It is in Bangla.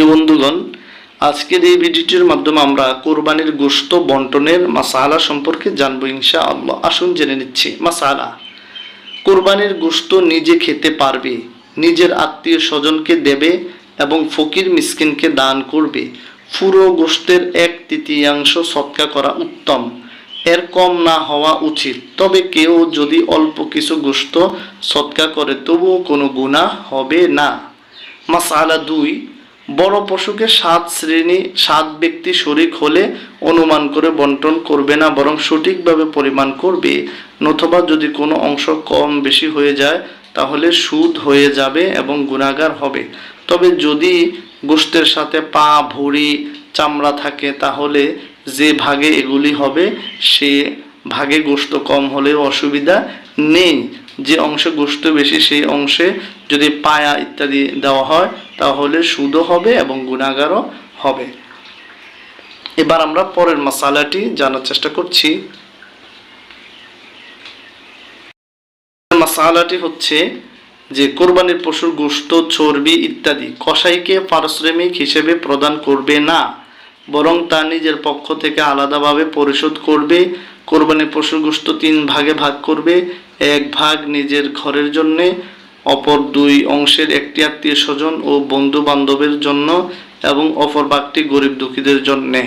বন্ধুগণ, আজকের এই ভিডিওটির মাধ্যমে আমরা কোরবানির গোশত বন্টনের মাসালা সম্পর্কে জানবো ইনশাআল্লাহ। আসুন জেনে নিচ্ছি মাসালা। কোরবানির গোশত নিজে খেতে পারবে, নিজের আত্মীয় স্বজনকে দেবে এবং ফকির মিসকিনকে দান করবে। পুরো গোশতের 1/3 সদকা করা উত্তম, এর কম না হওয়া উচিত। তবে কেউ যদি অল্প কিছু গোশত সদকা করে তবুও কোনো গুনাহ হবে না। মাসালা 2, বড় পশুকে 7 ব্যক্তি শরিক হলে অনুমান করে বন্টন করবে না, বরং সঠিকভাবে পরিমাণ করবে। নতুবা যদি কোনো অংশ কম বেশি হয়ে যায় তাহলে সুদ হয়ে যাবে এবং গুনাহগার হবে। তবে যদি গোশতের সাথে পা, ভুঁড়ি, চামড়া থাকে তাহলে যে ভাগে এগুলি হবে সে ভাগে গোশত কম হলেও অসুবিধা নেই। যে অংশে গোশত বেশি সেই অংশে যদি পায়া ইত্যাদি দেওয়া হয় তাহলে সুদও হবে এবং গুনাহগারও হবে। এবার আমরা পরের মাসালাটি জানার চেষ্টা করছি। মাসালাটি হচ্ছে যে কোরবানির পশুর গোশত, চর্বি ইত্যাদি কসাইকে পারিশ্রমিক হিসেবে প্রদান করবে না, বরং তা নিজের পক্ষ থেকে আলাদাভাবে পরিশোধ করবে। কোরবানির পশুর গোশত 3 ভাগে ভাগ করবে। 1 ভাগ নিজের ঘরের জন্য, অপর 2 অংশের একটি আত্মীয় স্বজন ও বন্ধু বান্ধবের জন্য এবং অপর ভাগটি গরিব দুঃখীদের জন্যে।